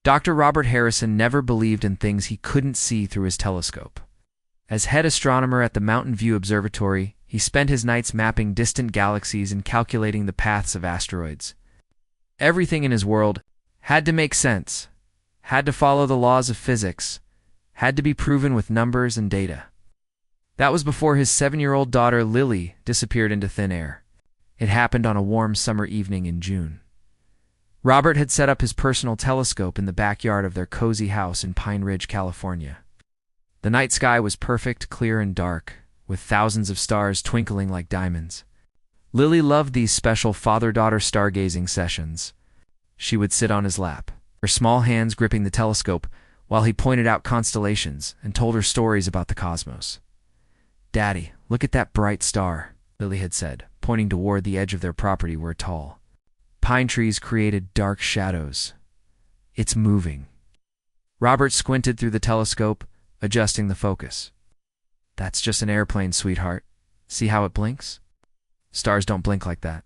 Dr. Robert Harrison never believed in things he couldn't see through his telescope. As head astronomer at the Mountain View Observatory, he spent his nights mapping distant galaxies and calculating the paths of asteroids. Everything in his world had to make sense, had to follow the laws of physics, had to be proven with numbers and data. That was before his 7-year-old daughter Lily disappeared into thin air. It happened on a warm summer evening in June. Robert had set up his personal telescope in the backyard of their cozy house in Pine Ridge, California. The night sky was perfect, clear and dark, with thousands of stars twinkling like diamonds. Lily loved these special father-daughter stargazing sessions. She would sit on his lap, her small hands gripping the telescope, while he pointed out constellations and told her stories about the cosmos. "Daddy, look at that bright star," Lily had said, pointing toward the edge of their property where tall pine trees created dark shadows. "It's moving." Robert squinted through the telescope, adjusting the focus. "That's just an airplane, sweetheart. See how it blinks? Stars don't blink like that."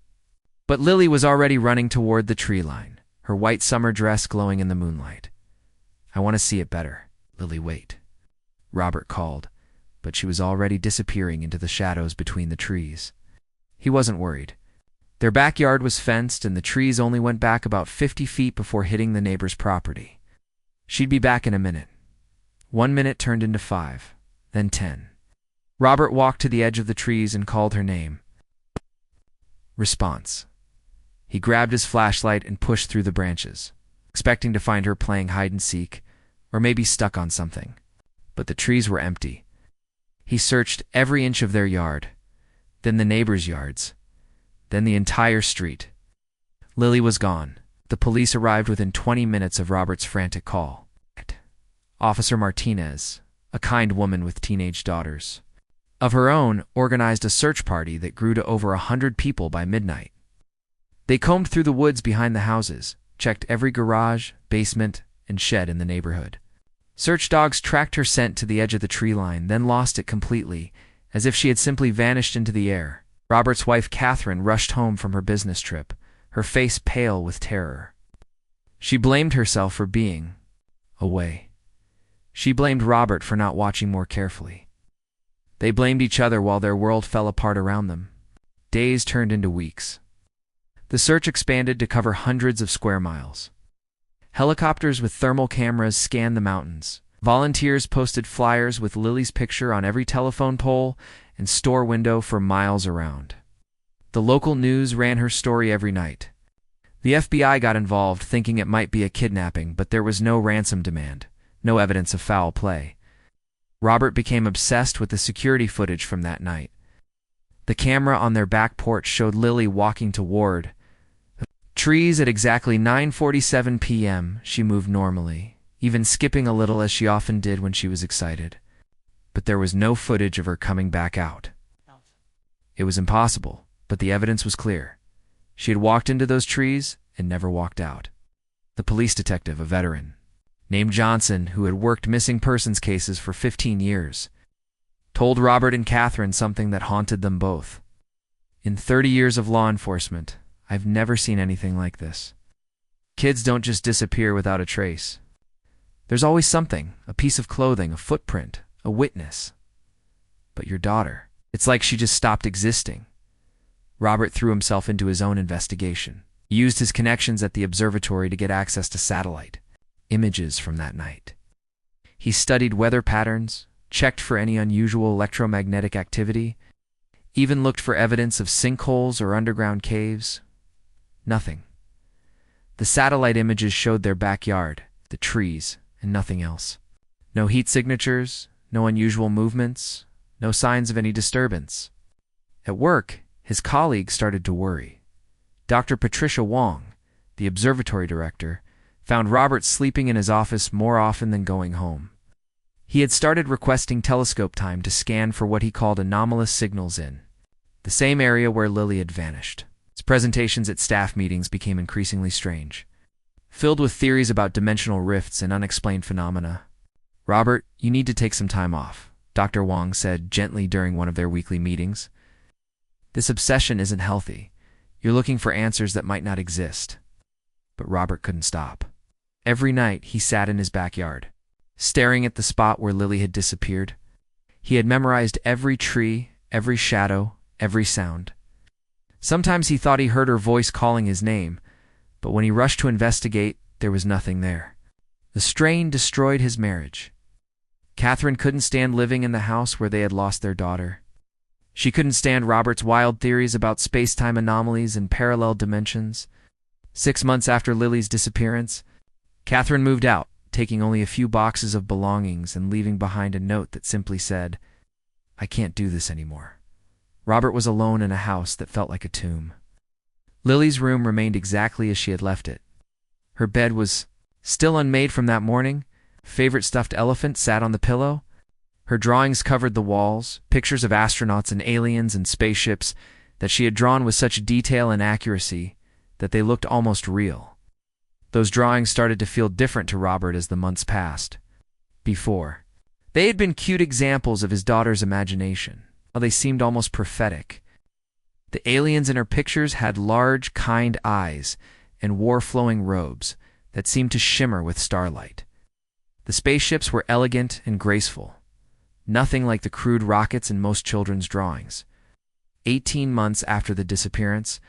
But Lily was already running toward the tree line, her white summer dress glowing in the moonlight. "I want to see it better." "Lily, wait," Robert called, but she was already disappearing into the shadows between the trees. He wasn't worried. Their backyard was fenced, and the trees only went back about 50 feet before hitting the neighbor's property. She'd be back in a minute. 1 minute turned into 5, then 10. Robert walked to the edge of the trees and called her name. Response. He grabbed his flashlight and pushed through the branches, expecting to find her playing hide-and-seek, or maybe stuck on something. But the trees were empty. He searched every inch of their yard, then the neighbors' yards, then the entire street. Lily was gone. The police arrived within 20 minutes of Robert's frantic call. Officer Martinez, a kind woman with teenage daughters of her own, organized a search party that grew to over 100 people by midnight. They combed through the woods behind the houses, checked every garage, basement, and shed in the neighborhood. Search dogs tracked her scent to the edge of the tree line, then lost it completely, as if she had simply vanished into the air. Robert's wife, Catherine, rushed home from her business trip, her face pale with terror. She blamed herself for being away. She blamed Robert for not watching more carefully. They blamed each other while their world fell apart around them. Days turned into weeks. The search expanded to cover hundreds of square miles. Helicopters with thermal cameras scanned the mountains. Volunteers posted flyers with Lily's picture on every telephone pole and store window for miles around. The local news ran her story every night. The FBI got involved, thinking it might be a kidnapping, but there was no ransom demand, no evidence of foul play. Robert became obsessed with the security footage from that night. The camera on their back porch showed Lily walking toward the trees at exactly 9:47 p.m. She moved normally, even skipping a little as she often did when she was excited. But there was no footage of her coming back out. It was impossible, but the evidence was clear. She had walked into those trees and never walked out. The police detective, a veteran named Johnson, who had worked missing persons cases for 15 years, told Robert and Catherine something that haunted them both. "In 30 years of law enforcement, I've never seen anything like this. Kids don't just disappear without a trace. There's always something, a piece of clothing, a footprint, a witness. But your daughter, it's like she just stopped existing." Robert threw himself into his own investigation. He used his connections at the observatory to get access to satellite images from that night. He studied weather patterns, checked for any unusual electromagnetic activity, even looked for evidence of sinkholes or underground caves. Nothing. The satellite images showed their backyard, the trees, and nothing else. No heat signatures, no unusual movements, no signs of any disturbance. At work, his colleagues started to worry. Dr. Patricia Wong, the observatory director, found Robert sleeping in his office more often than going home. He had started requesting telescope time to scan for what he called anomalous signals in the same area where Lily had vanished. His presentations at staff meetings became increasingly strange, filled with theories about dimensional rifts and unexplained phenomena. "Robert, you need to take some time off," Dr. Wong said gently during one of their weekly meetings. "This obsession isn't healthy. You're looking for answers that might not exist." But Robert couldn't stop. Every night he sat in his backyard, staring at the spot where Lily had disappeared. He had memorized every tree, every shadow, every sound. Sometimes he thought he heard her voice calling his name, but when he rushed to investigate, there was nothing there. The strain destroyed his marriage. Catherine couldn't stand living in the house where they had lost their daughter. She couldn't stand Robert's wild theories about space-time anomalies and parallel dimensions. 6 months after Lily's disappearance, Catherine moved out, taking only a few boxes of belongings and leaving behind a note that simply said, "I can't do this anymore." Robert was alone in a house that felt like a tomb. Lily's room remained exactly as she had left it. Her bed was still unmade from that morning. Favorite stuffed elephant sat on the pillow. Her drawings covered the walls, pictures of astronauts and aliens and spaceships that she had drawn with such detail and accuracy that they looked almost real. Those drawings started to feel different to Robert as the months passed. Before, they had been cute examples of his daughter's imagination. Now they seemed almost prophetic. The aliens in her pictures had large, kind eyes and wore flowing robes that seemed to shimmer with starlight. The spaceships were elegant and graceful, nothing like the crude rockets in most children's drawings. 18 months after the disappearance,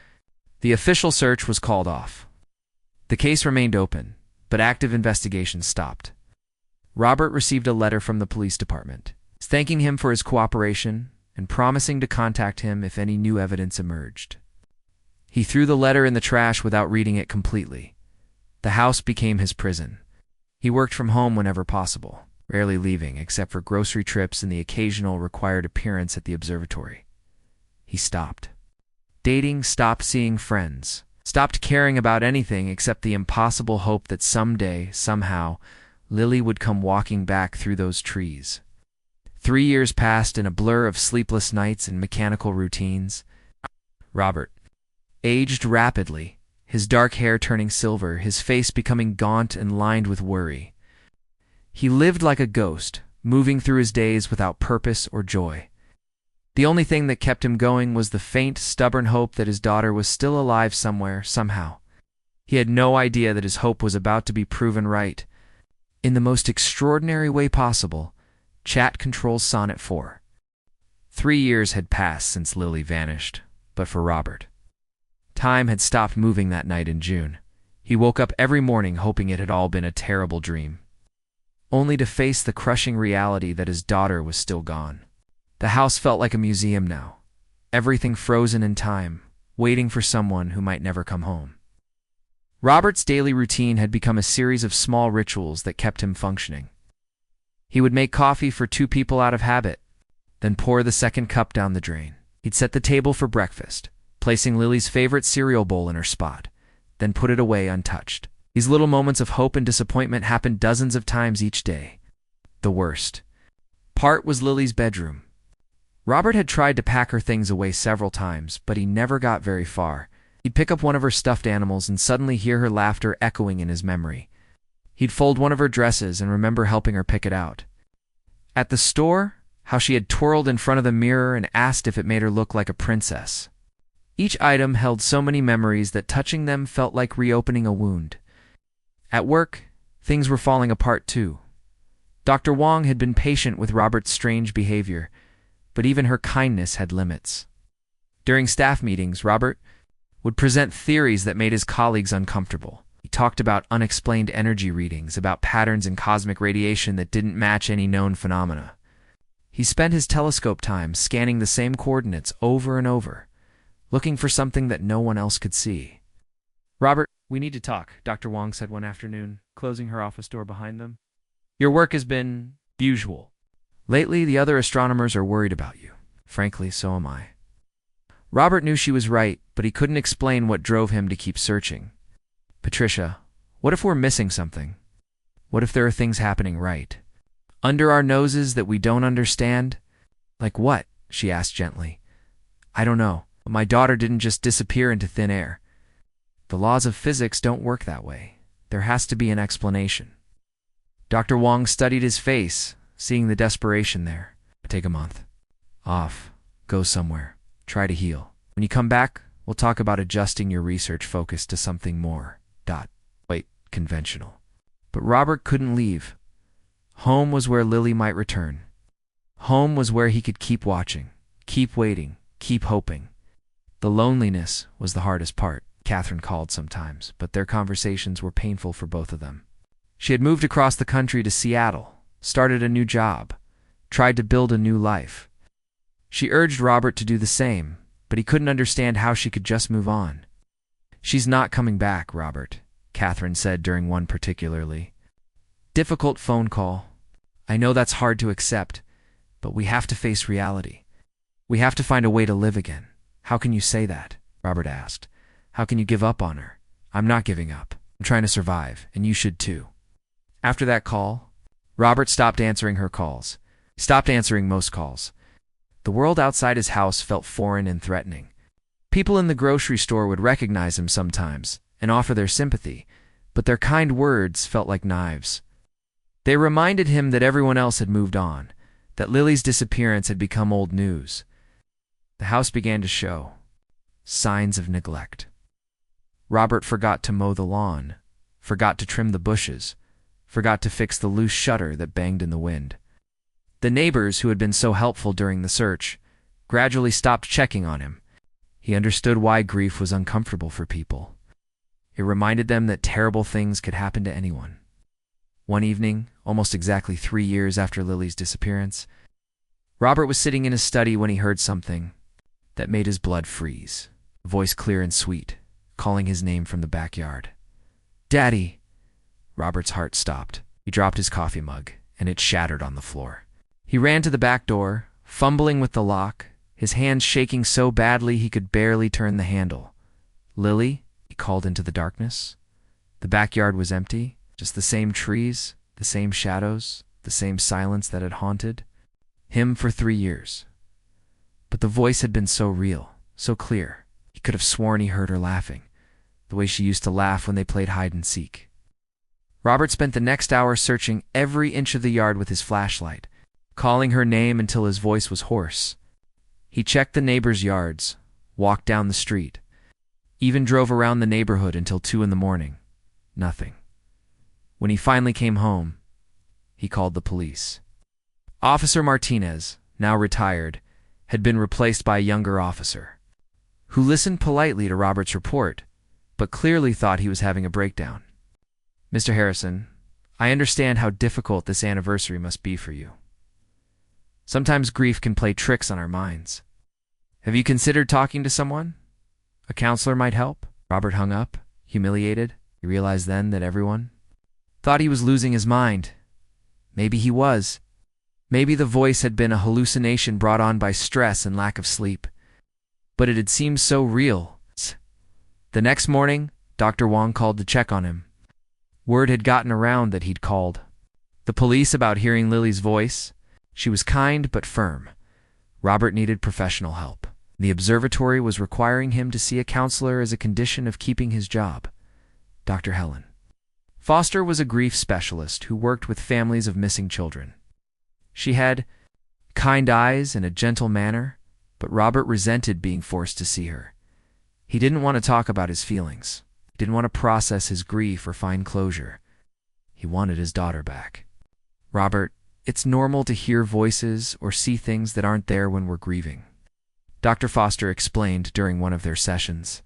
the official search was called off. The case remained open, but active investigations stopped. Robert received a letter from the police department, thanking him for his cooperation and promising to contact him if any new evidence emerged. He threw the letter in the trash without reading it completely. The house became his prison. He worked from home whenever possible, rarely leaving except for grocery trips and the occasional required appearance at the observatory. He stopped dating, stopped seeing friends, stopped caring about anything except the impossible hope that someday, somehow, Lily would come walking back through those trees. 3 years passed in a blur of sleepless nights and mechanical routines. Robert aged rapidly, his dark hair turning silver, his face becoming gaunt and lined with worry. He lived like a ghost, moving through his days without purpose or joy. The only thing that kept him going was the faint, stubborn hope that his daughter was still alive somewhere, somehow. He had no idea that his hope was about to be proven right. In the most extraordinary way possible, Chat controls Sonnet 4. 3 years had passed since Lily vanished, but for Robert, time had stopped moving that night in June. He woke up every morning hoping it had all been a terrible dream, only to face the crushing reality that his daughter was still gone. The house felt like a museum now, everything frozen in time, waiting for someone who might never come home. Robert's daily routine had become a series of small rituals that kept him functioning. He would make coffee for 2 people out of habit, then pour the second cup down the drain. He'd set the table for breakfast, placing Lily's favorite cereal bowl in her spot, then put it away untouched. These little moments of hope and disappointment happened dozens of times each day. The worst part was Lily's bedroom. Robert had tried to pack her things away several times, but he never got very far. He'd pick up one of her stuffed animals and suddenly hear her laughter echoing in his memory. He'd fold one of her dresses and remember helping her pick it out. At the store, how she had twirled in front of the mirror and asked if it made her look like a princess. Each item held so many memories that touching them felt like reopening a wound. At work, things were falling apart too. Dr. Wong had been patient with Robert's strange behavior, but even her kindness had limits. During staff meetings, Robert would present theories that made his colleagues uncomfortable. He talked about unexplained energy readings, about patterns in cosmic radiation that didn't match any known phenomena. He spent his telescope time scanning the same coordinates over and over, looking for something that no one else could see. "Robert, we need to talk," Dr. Wong said one afternoon, closing her office door behind them. "Your work has been usual. Lately, the other astronomers are worried about you. Frankly, so am I." Robert knew she was right, but he couldn't explain what drove him to keep searching. "Patricia, what if we're missing something? What if there are things happening right under our noses that we don't understand?" "Like what?" she asked gently. "I don't know. But my daughter didn't just disappear into thin air. The laws of physics don't work that way. There has to be an explanation." Dr. Wong studied his face, seeing the desperation there. "Take a month off. Go somewhere. Try to heal. When you come back, we'll talk about adjusting your research focus to something more conventional." But Robert couldn't leave. Home was where Lily might return. Home was where he could keep watching, keep waiting, keep hoping. The loneliness was the hardest part. Catherine called sometimes, but their conversations were painful for both of them. She had moved across the country to Seattle, started a new job, tried to build a new life. She urged Robert to do the same, but he couldn't understand how she could just move on. "She's not coming back, Robert," Catherine said during one particularly difficult phone call. "I know that's hard to accept, but we have to face reality. We have to find a way to live again." "How can you say that?" Robert asked. "How can you give up on her?" "I'm not giving up. I'm trying to survive, and you should too." After that call, Robert stopped answering her calls. He stopped answering most calls. The world outside his house felt foreign and threatening. People in the grocery store would recognize him sometimes and offer their sympathy, but their kind words felt like knives. They reminded him that everyone else had moved on, that Lily's disappearance had become old news. The house began to show signs of neglect. Robert forgot to mow the lawn, forgot to trim the bushes, forgot to fix the loose shutter that banged in the wind. The neighbors who had been so helpful during the search gradually stopped checking on him. He understood why grief was uncomfortable for people. It reminded them that terrible things could happen to anyone. One evening, almost exactly 3 years after Lily's disappearance, Robert was sitting in his study when he heard something that made his blood freeze. A voice clear and sweet, calling his name from the backyard. "Daddy!" Robert's heart stopped. He dropped his coffee mug, and it shattered on the floor. He ran to the back door, fumbling with the lock, his hands shaking so badly he could barely turn the handle. "Lily?" he called into the darkness. The backyard was empty, just the same trees, the same shadows, the same silence that had haunted him for 3 years. But the voice had been so real, so clear. He could have sworn he heard her laughing, the way she used to laugh when they played hide and seek. Robert spent the next hour searching every inch of the yard with his flashlight, calling her name until his voice was hoarse. He checked the neighbors' yards, walked down the street, even drove around the neighborhood until 2 in the morning. Nothing. When he finally came home, he called the police. Officer Martinez, now retired, had been replaced by a younger officer, who listened politely to Robert's report, but clearly thought he was having a breakdown. "Mr. Harrison, I understand how difficult this anniversary must be for you. Sometimes grief can play tricks on our minds. Have you considered talking to someone? A counselor might help?" Robert hung up, humiliated. He realized then that everyone thought he was losing his mind. Maybe he was. Maybe the voice had been a hallucination brought on by stress and lack of sleep. But it had seemed so real. The next morning, Dr. Wong called to check on him. Word had gotten around that he'd called the police about hearing Lily's voice. She was kind but firm. Robert needed professional help. The observatory was requiring him to see a counselor as a condition of keeping his job. Dr. Helen Foster was a grief specialist who worked with families of missing children. She had kind eyes and a gentle manner, but Robert resented being forced to see her. He didn't want to talk about his feelings. He didn't want to process his grief or find closure. He wanted his daughter back. "Robert, it's normal to hear voices or see things that aren't there when we're grieving," Dr. Foster explained during one of their sessions.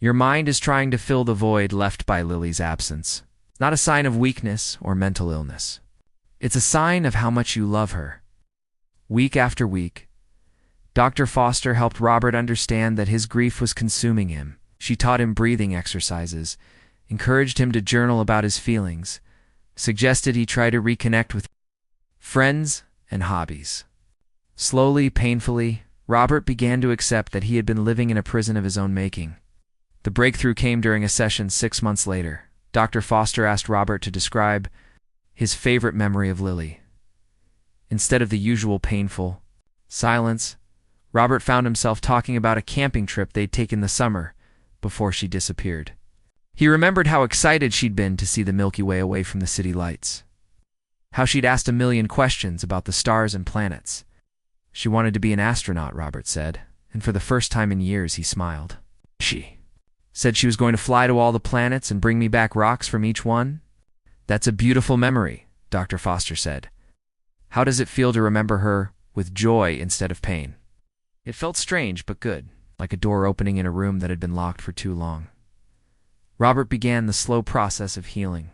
"Your mind is trying to fill the void left by Lily's absence. It's not a sign of weakness or mental illness. It's a sign of how much you love her." Week after week, Dr. Foster helped Robert understand that his grief was consuming him. She taught him breathing exercises, encouraged him to journal about his feelings, suggested he try to reconnect with friends and hobbies. Slowly, painfully, Robert began to accept that he had been living in a prison of his own making. The breakthrough came during a session 6 months later. Dr. Foster asked Robert to describe his favorite memory of Lily. Instead of the usual painful silence, Robert found himself talking about a camping trip they'd taken the summer before she disappeared. He remembered how excited she'd been to see the Milky Way away from the city lights, how she'd asked a million questions about the stars and planets. She wanted to be an astronaut, Robert said, and for the first time in years he smiled. She said she was going to fly to all the planets and bring me back rocks from each one. "That's a beautiful memory," Dr. Foster said. "How does it feel to remember her with joy instead of pain?" It felt strange but good, like a door opening in a room that had been locked for too long. Robert began the slow process of healing.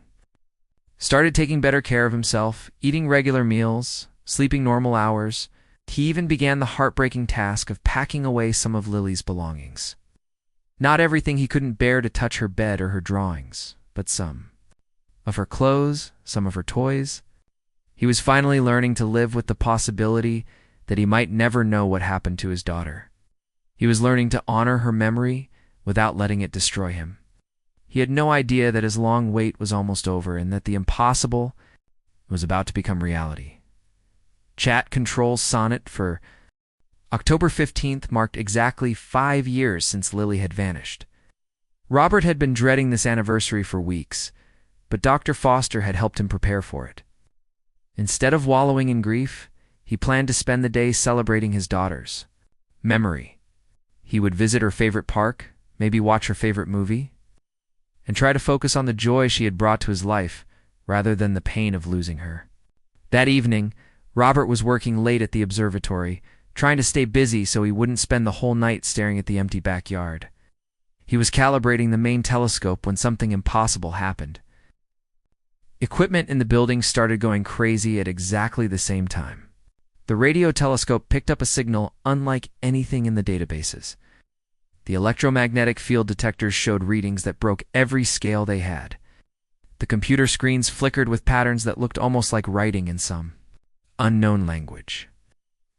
Started taking better care of himself, eating regular meals, sleeping normal hours. He even began the heartbreaking task of packing away some of Lily's belongings. Not everything. He couldn't bear to touch her bed or her drawings, but some. Of her clothes, some of her toys. He was finally learning to live with the possibility that he might never know what happened to his daughter. He was learning to honor her memory without letting it destroy him. He had no idea that his long wait was almost over and that the impossible was about to become reality. Chat Control Sonnet for October 15th marked exactly 5 years since Lily had vanished. Robert had been dreading this anniversary for weeks, but Dr. Foster had helped him prepare for it. Instead of wallowing in grief, he planned to spend the day celebrating his daughter's memory. He would visit her favorite park, maybe watch her favorite movie, and try to focus on the joy she had brought to his life rather than the pain of losing her. That evening, Robert was working late at the observatory, trying to stay busy so he wouldn't spend the whole night staring at the empty backyard. He was calibrating the main telescope when something impossible happened. Equipment in the building started going crazy at exactly the same time. The radio telescope picked up a signal unlike anything in the databases. The electromagnetic field detectors showed readings that broke every scale they had. The computer screens flickered with patterns that looked almost like writing in some unknown language.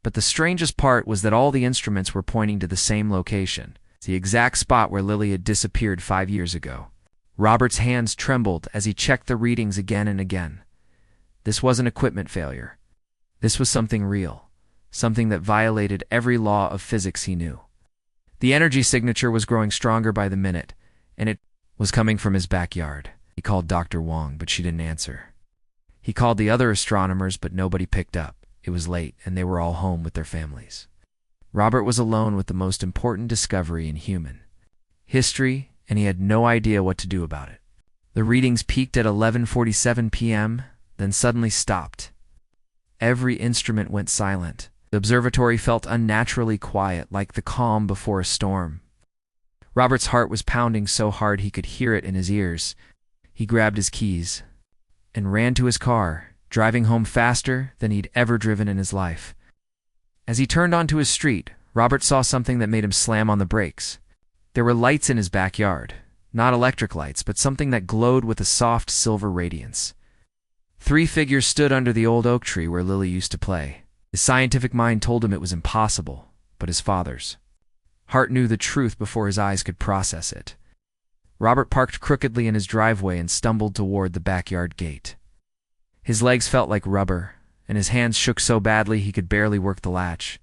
But the strangest part was that all the instruments were pointing to the same location, the exact spot where Lily had disappeared 5 years ago. Robert's hands trembled as he checked the readings again and again. This wasn't equipment failure. This was something real, something that violated every law of physics he knew. The energy signature was growing stronger by the minute, and it was coming from his backyard. He called Dr. Wong, but she didn't answer. He called the other astronomers, but nobody picked up. It was late, and they were all home with their families. Robert was alone with the most important discovery in human history, and he had no idea what to do about it. The readings peaked at 11:47 p.m., then suddenly stopped. Every instrument went silent. The observatory felt unnaturally quiet, like the calm before a storm. Robert's heart was pounding so hard he could hear it in his ears. He grabbed his keys and ran to his car, driving home faster than he'd ever driven in his life. As he turned onto his street, Robert saw something that made him slam on the brakes. There were lights in his backyard, not electric lights, but something that glowed with a soft silver radiance. 3 figures stood under the old oak tree where Lily used to play. His scientific mind told him it was impossible, but his father's heart knew the truth before his eyes could process it. Robert parked crookedly in his driveway and stumbled toward the backyard gate. His legs felt like rubber, and his hands shook so badly he could barely work the latch.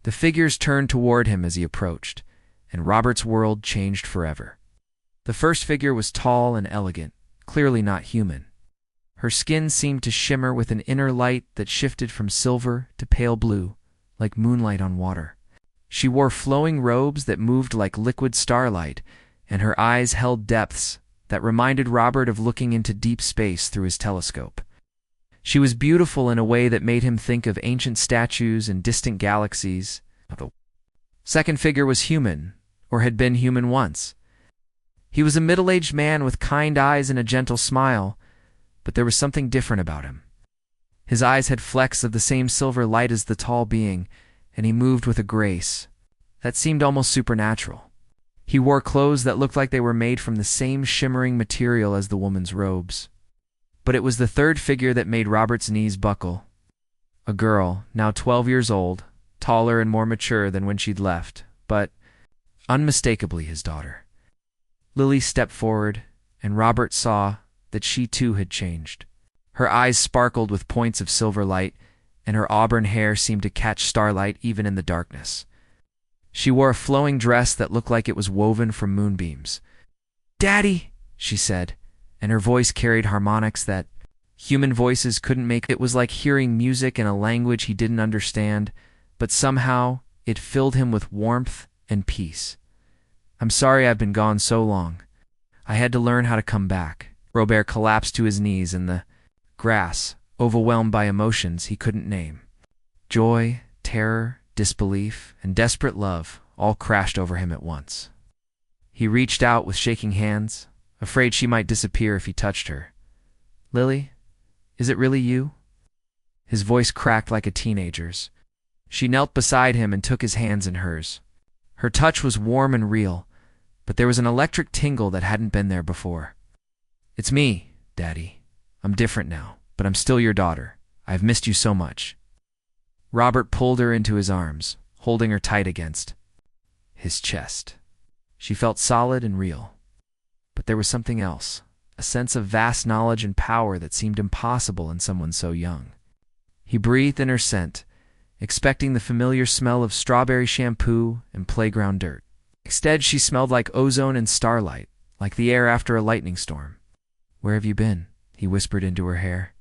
The figures turned toward him as he approached, and Robert's world changed forever. The first figure was tall and elegant, clearly not human. Her skin seemed to shimmer with an inner light that shifted from silver to pale blue, like moonlight on water. She wore flowing robes that moved like liquid starlight, and her eyes held depths that reminded Robert of looking into deep space through his telescope. She was beautiful in a way that made him think of ancient statues and distant galaxies. The second figure was human, or had been human once. He was a middle-aged man with kind eyes and a gentle smile, but there was something different about him. His eyes had flecks of the same silver light as the tall being, and he moved with a grace that seemed almost supernatural. He wore clothes that looked like they were made from the same shimmering material as the woman's robes. But it was the third figure that made Robert's knees buckle. A girl, now 12 years old, taller and more mature than when she'd left, but unmistakably his daughter. Lily stepped forward, and Robert saw that she too had changed. Her eyes sparkled with points of silver light, and her auburn hair seemed to catch starlight even in the darkness. She wore a flowing dress that looked like it was woven from moonbeams. "Daddy," she said, and her voice carried harmonics that human voices couldn't make. It was like hearing music in a language he didn't understand, but somehow it filled him with warmth and peace. "I'm sorry I've been gone so long. I had to learn how to come back." Robert collapsed to his knees in the grass, overwhelmed by emotions he couldn't name. Joy, terror, disbelief, and desperate love all crashed over him at once. He reached out with shaking hands, afraid she might disappear if he touched her. "Lily, is it really you?" His voice cracked like a teenager's. She knelt beside him and took his hands in hers. Her touch was warm and real, but there was an electric tingle that hadn't been there before. "It's me, Daddy. I'm different now, but I'm still your daughter. I've missed you so much." Robert pulled her into his arms, holding her tight against his chest. She felt solid and real. But there was something else, a sense of vast knowledge and power that seemed impossible in someone so young. He breathed in her scent, expecting the familiar smell of strawberry shampoo and playground dirt. Instead, she smelled like ozone and starlight, like the air after a lightning storm. "Where have you been?" he whispered into her hair.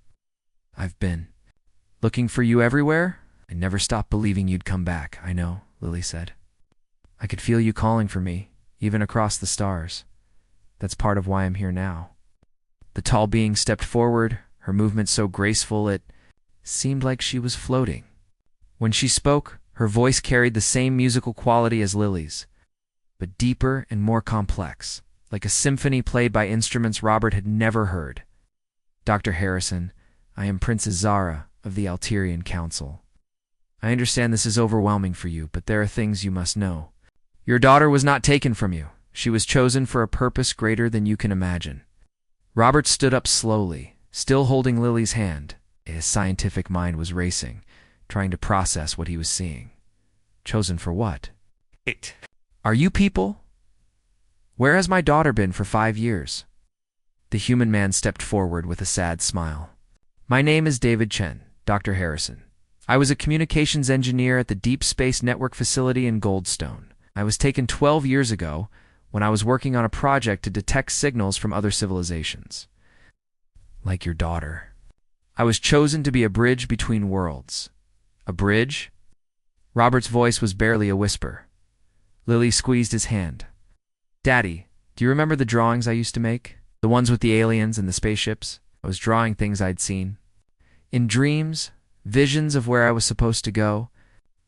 "I've been looking for you everywhere. I never stopped believing you'd come back, I know," Lily said. "I could feel you calling for me, even across the stars. That's part of why I'm here now." The tall being stepped forward, her movement so graceful it seemed like she was floating. When she spoke, her voice carried the same musical quality as Lily's, but deeper and more complex, like a symphony played by instruments Robert had never heard. "Dr. Harrison, I am Princess Zara of the Alterian Council. I understand this is overwhelming for you, but there are things you must know. Your daughter was not taken from you. She was chosen for a purpose greater than you can imagine." Robert stood up slowly, still holding Lily's hand. His scientific mind was racing, trying to process what he was seeing. Chosen for what? "Are you people? Where has my daughter been for 5 years?" The human man stepped forward with a sad smile. "My name is David Chen, Dr. Harrison. I was a communications engineer at the Deep Space Network facility in Goldstone. I was taken 12 years ago when I was working on a project to detect signals from other civilizations. Like your daughter. I was chosen to be a bridge between worlds." "A bridge?" Robert's voice was barely a whisper. Lily squeezed his hand. "Daddy, do you remember the drawings I used to make? The ones with the aliens and the spaceships? I was drawing things I'd seen. In dreams, visions of where I was supposed to go.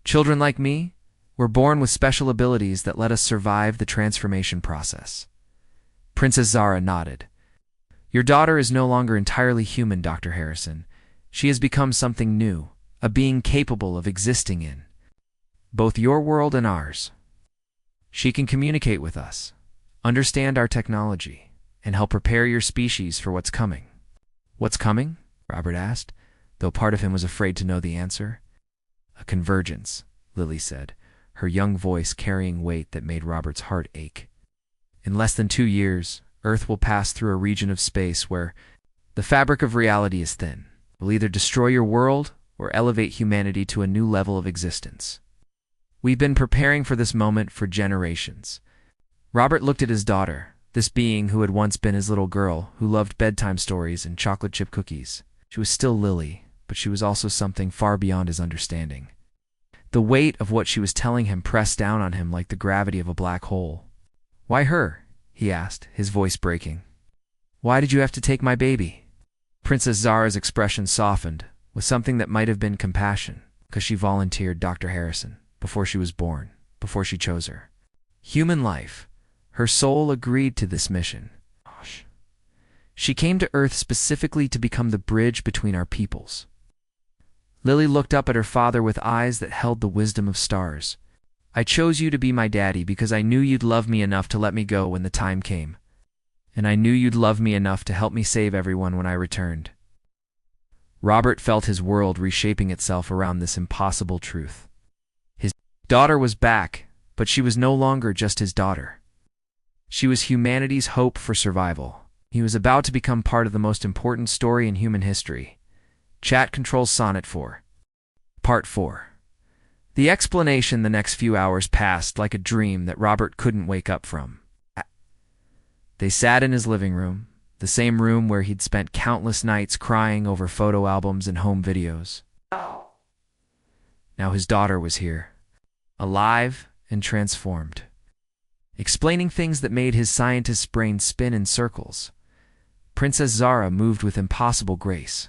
Children like me were born with special abilities that let us survive the transformation process." Princess Zara nodded. "Your daughter is no longer entirely human, Dr. Harrison. She has become something new, a being capable of existing in both your world and ours. She can communicate with us, understand our technology, and help prepare your species for what's coming." "What's coming?" Robert asked, though part of him was afraid to know the answer. "A convergence," Lily said, her young voice carrying weight that made Robert's heart ache. "In less than 2 years, Earth will pass through a region of space where the fabric of reality is thin. It will either destroy your world or elevate humanity to a new level of existence. We've been preparing for this moment for generations." Robert looked at his daughter, this being who had once been his little girl, who loved bedtime stories and chocolate chip cookies. She was still Lily, but she was also something far beyond his understanding. The weight of what she was telling him pressed down on him like the gravity of a black hole. "Why her?" he asked, his voice breaking. "Why did you have to take my baby?" Princess Zara's expression softened, with something that might have been compassion, because she volunteered Dr. Harrison, before she was born, before she chose her. Human life. Her soul agreed to this mission. She came to Earth specifically to become the bridge between our peoples. Lily looked up at her father with eyes that held the wisdom of stars. "I chose you to be my daddy because I knew you'd love me enough to let me go when the time came. And I knew you'd love me enough to help me save everyone when I returned." Robert felt his world reshaping itself around this impossible truth. His daughter was back, but she was no longer just his daughter. She was humanity's hope for survival. He was about to become part of the most important story in human history. Chat controls Sonnet 4. Part 4. The explanation the next few hours passed like a dream that Robert couldn't wake up from. They sat in his living room, the same room where he'd spent countless nights crying over photo albums and home videos. Now his daughter was here, alive and transformed, explaining things that made his scientist's brain spin in circles. Princess Zara moved with impossible grace,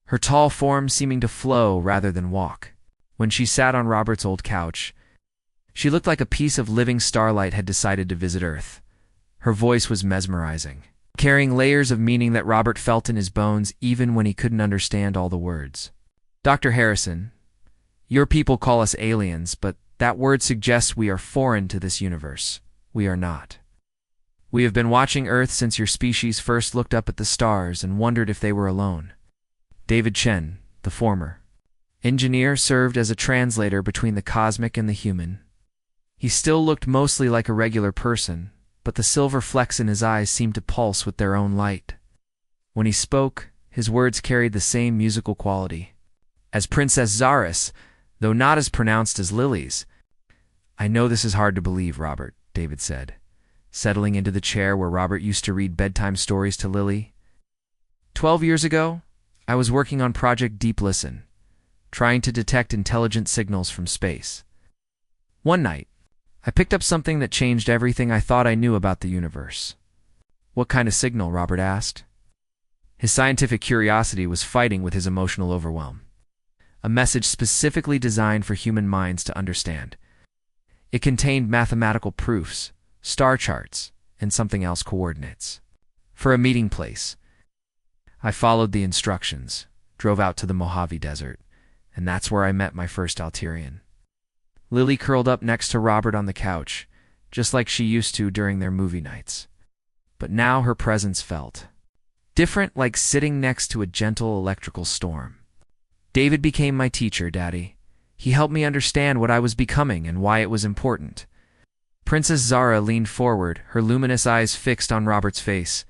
her tall form seeming to flow rather than walk. When she sat on Robert's old couch, she looked like a piece of living starlight had decided to visit Earth. Her voice was mesmerizing, carrying layers of meaning that Robert felt in his bones even when he couldn't understand all the words. Dr. Harrison, your people call us aliens, but that word suggests we are foreign to this universe. We are not. We have been watching Earth since your species first looked up at the stars and wondered if they were alone. David Chen, the former engineer, served as a translator between the cosmic and the human. He still looked mostly like a regular person, but the silver flecks in his eyes seemed to pulse with their own light. When he spoke, his words carried the same musical quality as Princess Zara's, though not as pronounced as Lily's. I know this is hard to believe, Robert, David said, settling into the chair where Robert used to read bedtime stories to Lily. 12 years ago, I was working on Project Deep Listen, trying to detect intelligent signals from space. One night, I picked up something that changed everything I thought I knew about the universe. What kind of signal? Robert asked. His scientific curiosity was fighting with his emotional overwhelm. A message specifically designed for human minds to understand. It contained mathematical proofs, star charts, and something else, coordinates for a meeting place. I followed the instructions, drove out to the Mojave Desert, and that's where I met my first Alterian. Lily curled up next to Robert on the couch, just like she used to during their movie nights. But now her presence felt different, like sitting next to a gentle electrical storm. David became my teacher, Daddy. He helped me understand what I was becoming and why it was important. Princess Zara leaned forward, her luminous eyes fixed on Robert's face.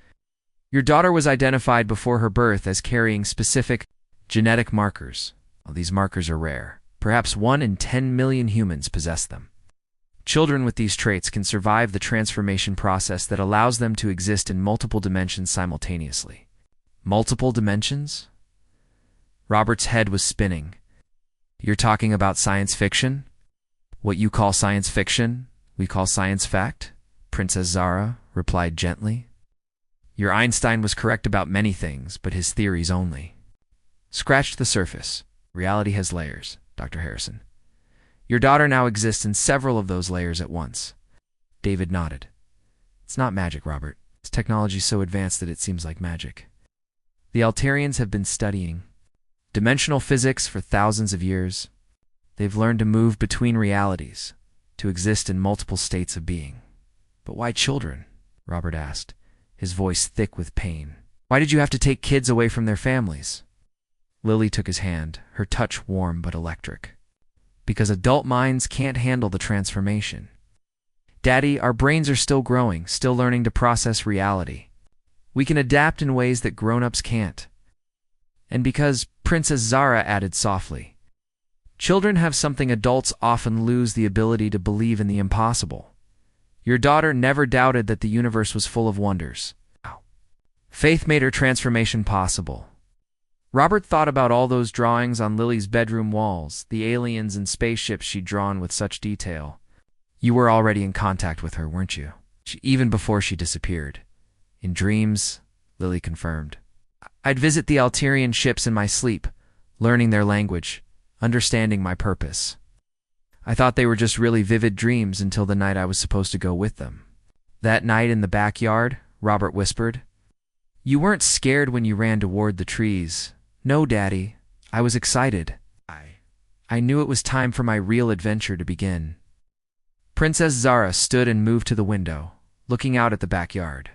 Your daughter was identified before her birth as carrying specific genetic markers. Well, these markers are rare. Perhaps 1 in 10 million humans possess them. Children with these traits can survive the transformation process that allows them to exist in multiple dimensions simultaneously. Multiple dimensions? Robert's head was spinning. You're talking about science fiction? What you call science fiction, we call science fact? Princess Zara replied gently. Your Einstein was correct about many things, but his theories only scratched the surface. Reality has layers, Dr. Harrison. Your daughter now exists in several of those layers at once. David nodded. It's not magic, Robert. It's technology so advanced that it seems like magic. The Alterians have been studying dimensional physics for thousands of years. They've learned to move between realities, to exist in multiple states of being. But why children? Robert asked, his voice thick with pain. Why did you have to take kids away from their families? Lily took his hand, her touch warm but electric. Because adult minds can't handle the transformation. Daddy, our brains are still growing, still learning to process reality. We can adapt in ways that grown-ups can't. And because, Princess Zara added softly, children have something adults often lose the ability to believe in the impossible. Your daughter never doubted that the universe was full of wonders. Faith made her transformation possible. Robert thought about all those drawings on Lily's bedroom walls, the aliens and spaceships she'd drawn with such detail. You were already in contact with her, weren't you? Even before she disappeared. In dreams, Lily confirmed. I'd visit the Alterian ships in my sleep, learning their language, understanding my purpose. I thought they were just really vivid dreams until the night I was supposed to go with them. That night in the backyard, Robert whispered. You weren't scared when you ran toward the trees. No, Daddy. I was excited. I knew it was time for my real adventure to begin. Princess Zara stood and moved to the window, looking out at the backyard,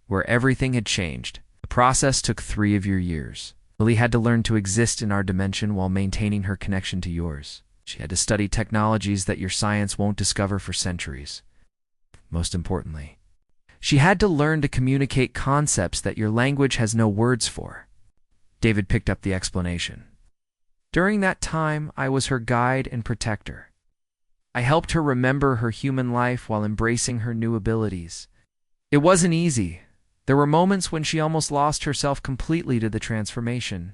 where everything had changed. The process took 3 of your years. Lily had to learn to exist in our dimension while maintaining her connection to yours. She had to study technologies that your science won't discover for centuries. Most importantly, she had to learn to communicate concepts that your language has no words for. David picked up the explanation. During that time, I was her guide and protector. I helped her remember her human life while embracing her new abilities. It wasn't easy. There were moments when she almost lost herself completely to the transformation.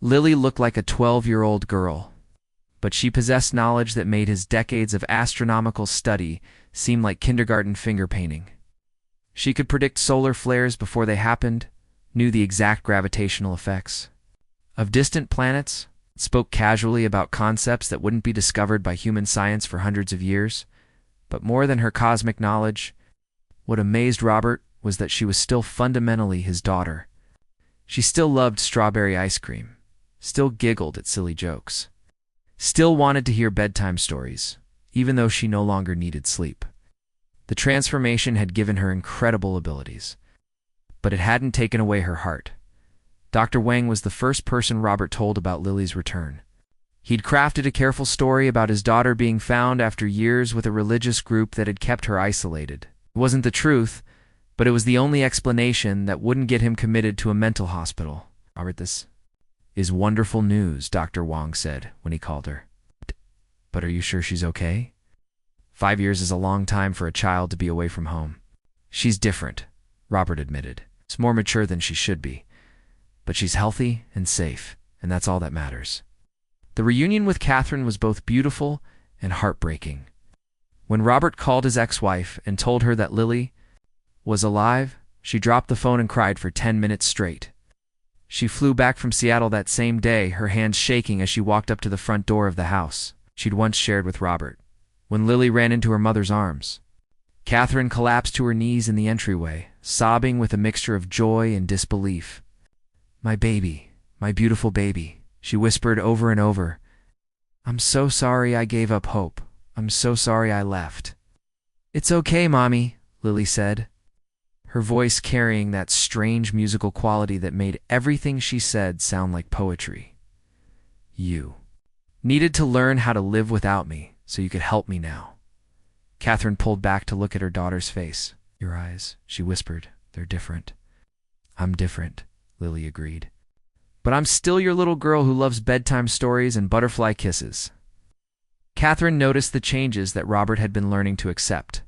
Lily looked like a 12-year-old girl, but she possessed knowledge that made his decades of astronomical study seem like kindergarten finger painting. She could predict solar flares before they happened, knew the exact gravitational effects of distant planets, spoke casually about concepts that wouldn't be discovered by human science for hundreds of years. But more than her cosmic knowledge, what amazed Robert was that she was still fundamentally his daughter. She still loved strawberry ice cream, still giggled at silly jokes, still wanted to hear bedtime stories, even though she no longer needed sleep. The transformation had given her incredible abilities, but it hadn't taken away her heart. Dr. Wang was the first person Robert told about Lily's return. He'd crafted a careful story about his daughter being found after years with a religious group that had kept her isolated. It wasn't the truth, but it was the only explanation that wouldn't get him committed to a mental hospital. Robert, this is wonderful news, Dr. Wang said when he called her. But are you sure she's okay? 5 years is a long time for a child to be away from home. She's different, Robert admitted. She's more mature than she should be. But she's healthy and safe, and that's all that matters. The reunion with Catherine was both beautiful and heartbreaking. When Robert called his ex-wife and told her that Lily was alive, she dropped the phone and cried for 10 minutes straight. She flew back from Seattle that same day, her hands shaking as she walked up to the front door of the house she'd once shared with Robert. When Lily ran into her mother's arms, Catherine collapsed to her knees in the entryway, sobbing with a mixture of joy and disbelief. "My baby, my beautiful baby," she whispered over and over. "I'm so sorry I gave up hope. I'm so sorry I left." "It's okay, Mommy," Lily said, her voice carrying that strange musical quality that made everything she said sound like poetry. "You needed to learn how to live without me, so you could help me now." Catherine pulled back to look at her daughter's face. "Your eyes," she whispered, "they're different." "I'm different," Lily agreed. "But I'm still your little girl who loves bedtime stories and butterfly kisses." Catherine noticed the changes that Robert had been learning to accept.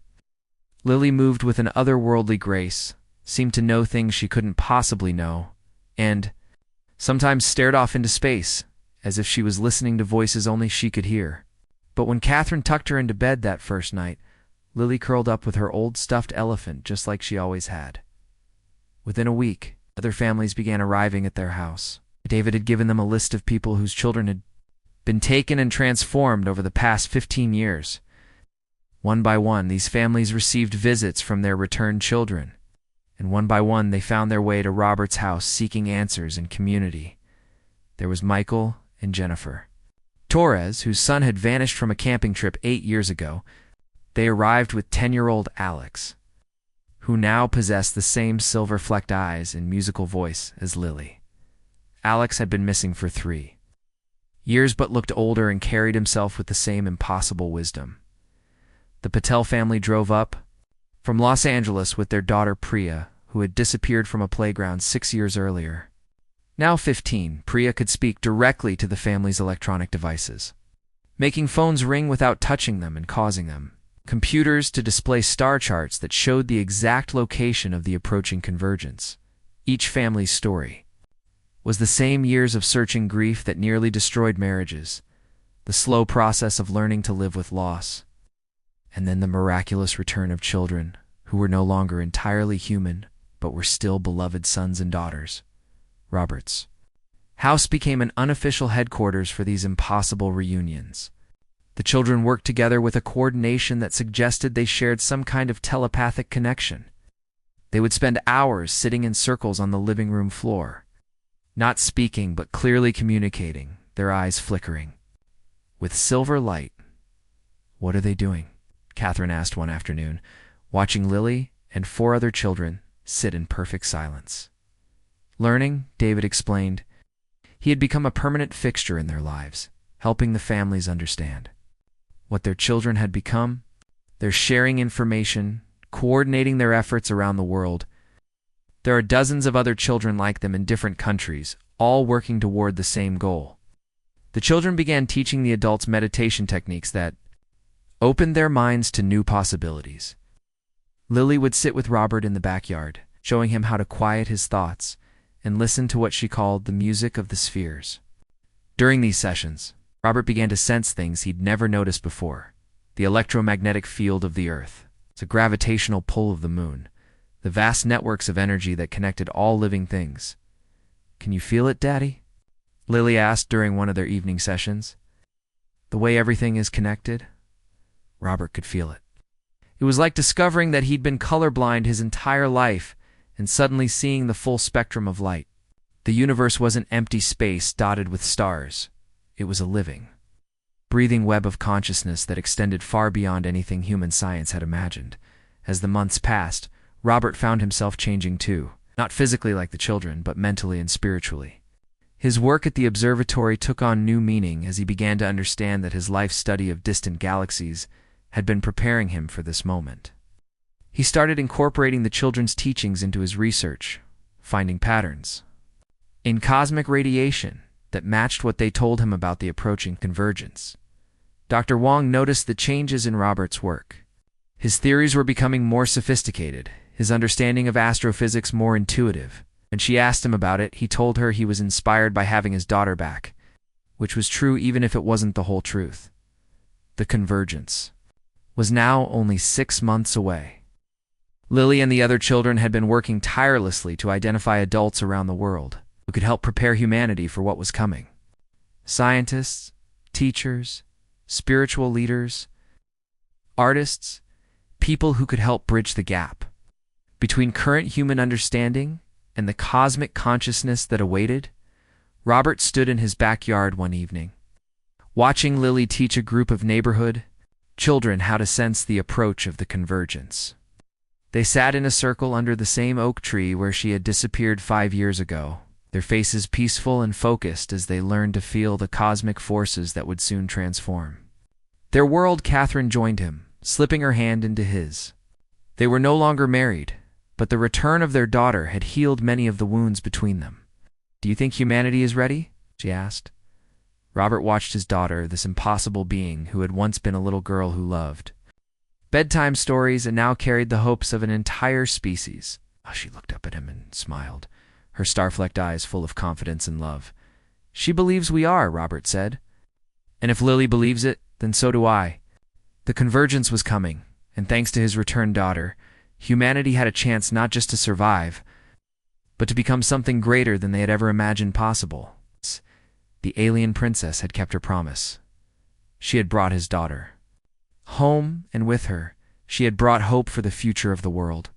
Lily moved with an otherworldly grace, seemed to know things she couldn't possibly know, and sometimes stared off into space, as if she was listening to voices only she could hear. But when Catherine tucked her into bed that first night, Lily curled up with her old stuffed elephant just like she always had. Within a week, other families began arriving at their house. David had given them a list of people whose children had been taken and transformed over the past 15 years. One by one, these families received visits from their returned children, and one by one they found their way to Robert's house seeking answers and community. There was Michael and Jennifer Torres, whose son had vanished from a camping trip 8 years ago. They arrived with 10-year-old Alex, who now possessed the same silver-flecked eyes and musical voice as Lily. Alex had been missing for 3 years but looked older and carried himself with the same impossible wisdom. The Patel family drove up from Los Angeles with their daughter Priya, who had disappeared from a playground 6 years earlier. Now 15, Priya could speak directly to the family's electronic devices, making phones ring without touching them and causing them, computers to display star charts that showed the exact location of the approaching convergence. Each family's story was the same years of searching grief that nearly destroyed marriages, the slow process of learning to live with loss, and then the miraculous return of children who were no longer entirely human but were still beloved sons and daughters. Robert's house became an unofficial headquarters for these impossible reunions. The children worked together with a coordination that suggested they shared some kind of telepathic connection. They would spend hours sitting in circles on the living room floor, not speaking but clearly communicating, their eyes flickering with silver light. "What are they doing?" Catherine asked one afternoon, watching Lily and 4 other children sit in perfect silence. "Learning," David explained. He had become a permanent fixture in their lives, helping the families understand what their children had become. They're sharing information, coordinating their efforts around the world. There are dozens of other children like them in different countries, all working toward the same goal. The children began teaching the adults meditation techniques that opened their minds to new possibilities. Lily would sit with Robert in the backyard, showing him how to quiet his thoughts and listen to what she called the music of the spheres. During these sessions, Robert began to sense things he'd never noticed before. The electromagnetic field of the Earth, the gravitational pull of the moon, the vast networks of energy that connected all living things. "Can you feel it, Daddy?" Lily asked during one of their evening sessions. The way everything is connected? Robert could feel it. It was like discovering that he'd been colorblind his entire life and suddenly seeing the full spectrum of light. The universe wasn't empty space dotted with stars. It was a living, breathing web of consciousness that extended far beyond anything human science had imagined. As the months passed, Robert found himself changing too, not physically like the children, but mentally and spiritually. His work at the observatory took on new meaning as he began to understand that his life study of distant galaxies had been preparing him for this moment. He started incorporating the children's teachings into his research, finding patterns in cosmic radiation that matched what they told him about the approaching convergence. Dr. Wong noticed the changes in Robert's work. His theories were becoming more sophisticated, his understanding of astrophysics more intuitive. When she asked him about it, he told her he was inspired by having his daughter back, which was true even if it wasn't the whole truth. The convergence was now only 6 months away. Lily and the other children had been working tirelessly to identify adults around the world who could help prepare humanity for what was coming. Scientists, teachers, spiritual leaders, artists, people who could help bridge the gap between current human understanding and the cosmic consciousness that awaited. Robert stood in his backyard one evening, watching Lily teach a group of neighborhood children how to sense the approach of the convergence. They sat in a circle under the same oak tree where she had disappeared 5 years ago, their faces peaceful and focused as they learned to feel the cosmic forces that would soon transform their world. Catherine joined him, slipping her hand into his. They were no longer married, but the return of their daughter had healed many of the wounds between them. "Do you think humanity is ready?" she asked. Robert watched his daughter, this impossible being who had once been a little girl who loved bedtime stories and now carried the hopes of an entire species. She looked up at him and smiled, her star-flecked eyes full of confidence and love. "She believes we are," Robert said. "And if Lily believes it, then so do I." The convergence was coming, and thanks to his returned daughter, humanity had a chance not just to survive, but to become something greater than they had ever imagined possible. The alien princess had kept her promise. She had brought his daughter home, and with her, she had brought hope for the future of the world.